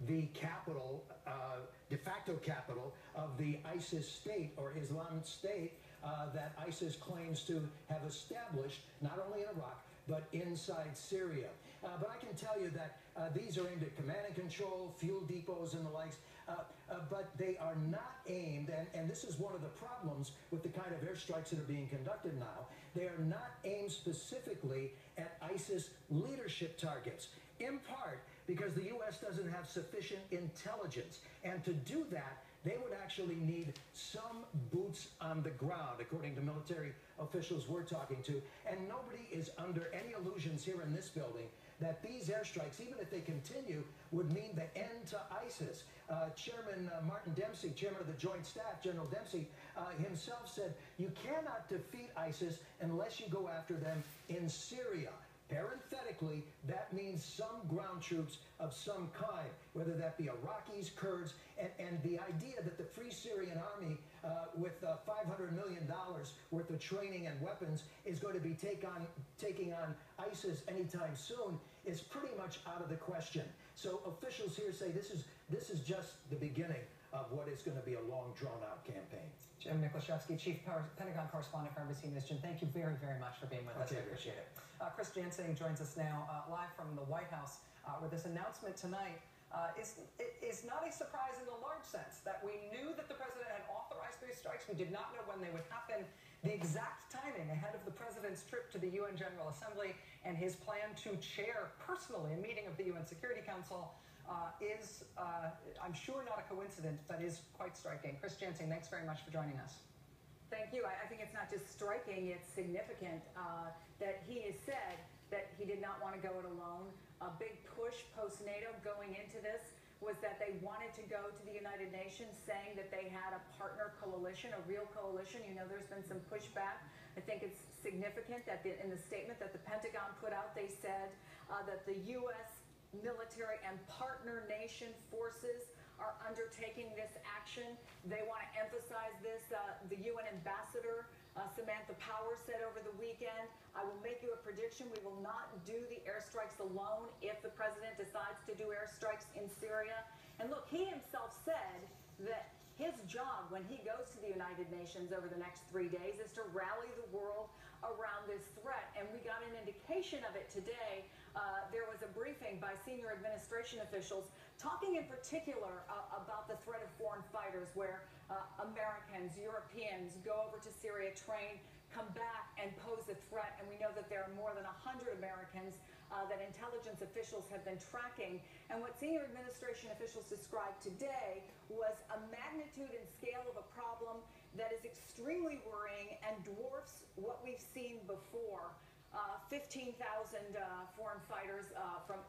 the capital, de facto capital of the ISIS state or Islamic state that ISIS claims to have established not only in Iraq, but inside Syria. But I can tell you that these are aimed at command and control, fuel depots and the likes, but they are not aimed, and this is one of the problems with the kind of airstrikes that are being conducted now, they are not aimed specifically at ISIS leadership targets, in part because the U.S. doesn't have sufficient intelligence, and to do that, they would actually need some boots on the ground, according to military officials we're talking to. And nobody is under any illusions here in this building that these airstrikes, even if they continue, would mean the end to ISIS. Chairman Martin Dempsey, chairman of the Joint Staff, General Dempsey, himself said, you cannot defeat ISIS unless you go after them in Syria. Parenthetically, that means some ground troops of some kind, whether that be Iraqis, Kurds, and the idea that the Free Syrian Army, with $500 million worth of training and weapons, is going to be taking on ISIS anytime soon is pretty much out of the question. So officials here say this is just the beginning of what is going to be a long, drawn-out campaign. Jim Miklaszewski, Chief Pentagon Correspondent for NBC News. Jim, thank you very, very much for being with us. I appreciate it. Chris Jansing joins us now live from the White House where this announcement tonight is not a surprise in the large sense that we knew that the president had authorized these strikes. We did not know when they would happen. The exact timing ahead of the president's trip to the UN General Assembly and his plan to chair personally a meeting of the UN Security Council is, I'm sure, not a coincidence, but is quite striking. Chris Jansing, thanks very much for joining us. Thank you. I think it's not just striking, it's significant that he has said that he did not want to go it alone. A big push post-NATO going into this was that they wanted to go to the United Nations, saying that they had a partner coalition, a real coalition. You know, there's been some pushback. I think it's significant that in the statement that the Pentagon put out, they said that the U.S. military and partner nation forces are undertaking this action. They want to emphasize this. The UN ambassador, Samantha Power, said over the weekend, I will make you a prediction. We will not do the airstrikes alone if the president decides to do airstrikes in Syria. And look, he himself said that his job when he goes to the United Nations over the next 3 days is to rally the world around this threat. And we got an indication of it today. There was a briefing by senior administration officials talking in particular about the threat of foreign fighters, where Americans, Europeans go over to Syria, train, come back and pose a threat. And we know that there are more than 100 Americans that intelligence officials have been tracking. And what senior administration officials described today was a magnitude and scale of a problem that is extremely worrying and dwarfs what we've seen before. 15,000 foreign fighters from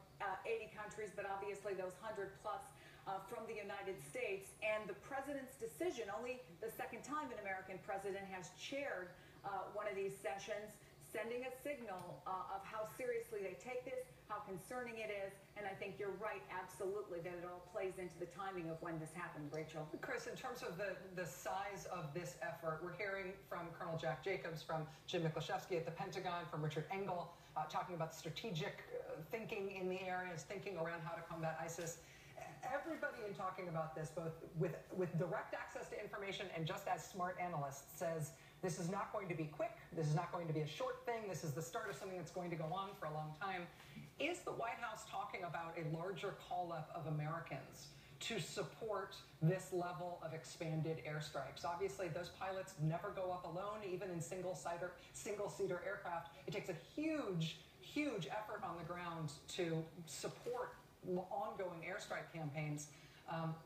80 countries, but obviously those 100 plus from the United States. And the president's decision, only the second time an American president has chaired one of these sessions, sending a signal of how seriously they take this, how concerning it is. And I think you're right, absolutely, that it all plays into the timing of when this happened, Rachel. Chris, in terms of the size of this effort, we're hearing from Colonel Jack Jacobs, from Jim Miklaszewski at the Pentagon, from Richard Engel, talking about strategic thinking in the areas, thinking around how to combat ISIS. Everybody in talking about this, both with direct access to information and just as smart analysts, says this is not going to be quick. This is not going to be a short thing. This is the start of something that's going to go on for a long time. Is the White House talking about a larger call-up of Americans to support this level of expanded airstrikes? Obviously, those pilots never go up alone, even in single-seater aircraft. It takes a huge, huge effort on the ground to support ongoing airstrike campaigns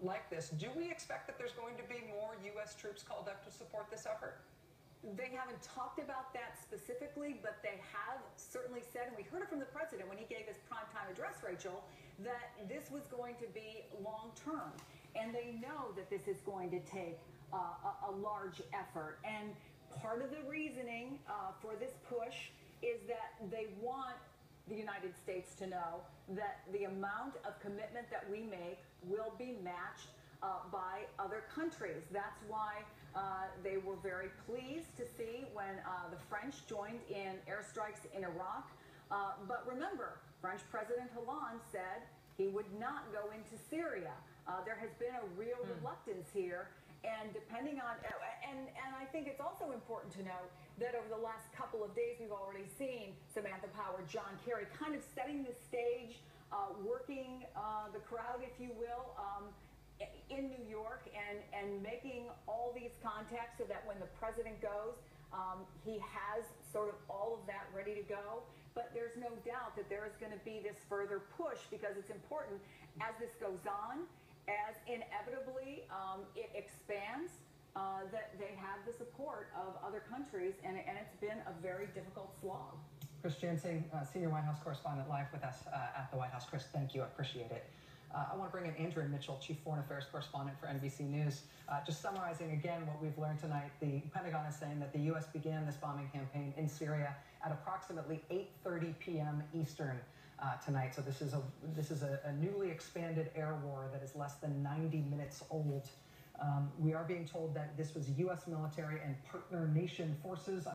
like this. Do we expect that there's going to be more U.S. troops called up to support this effort? They haven't talked about that specifically, but they have certainly said, and we heard it from the president when he gave his primetime address, Rachel, that this was going to be long-term. And they know that this is going to take a large effort. And part of the reasoning for this push is that they want the United States to know that the amount of commitment that we make will be matched by other countries. That's why they were very pleased to see when the French joined in airstrikes in Iraq. But remember, French President Hollande said He would not go into Syria. There has been a real reluctance here, and depending on, and I think it's also important to note that over the last couple of days, we've already seen Samantha Power, John Kerry, kind of setting the stage, working the crowd, if you will, in New York, and making all these contacts so that when the president goes, he has sort of all of that ready to go. But there's no doubt that there is going to be this further push, because it's important as this goes on, as inevitably it expands, that they have the support of other countries, and it's been a very difficult slog. Chris Jansing, senior White House correspondent, live with us at the White House. Chris, thank you. I appreciate it. I want to bring in Andrea Mitchell, Chief Foreign Affairs Correspondent for NBC News. Just summarizing again what we've learned tonight, the Pentagon is saying that the U.S. began this bombing campaign in Syria at approximately 8:30 p.m. Eastern tonight. So this is a newly expanded air war that is less than 90 minutes old. We are being told that this was U.S. military and partner nation forces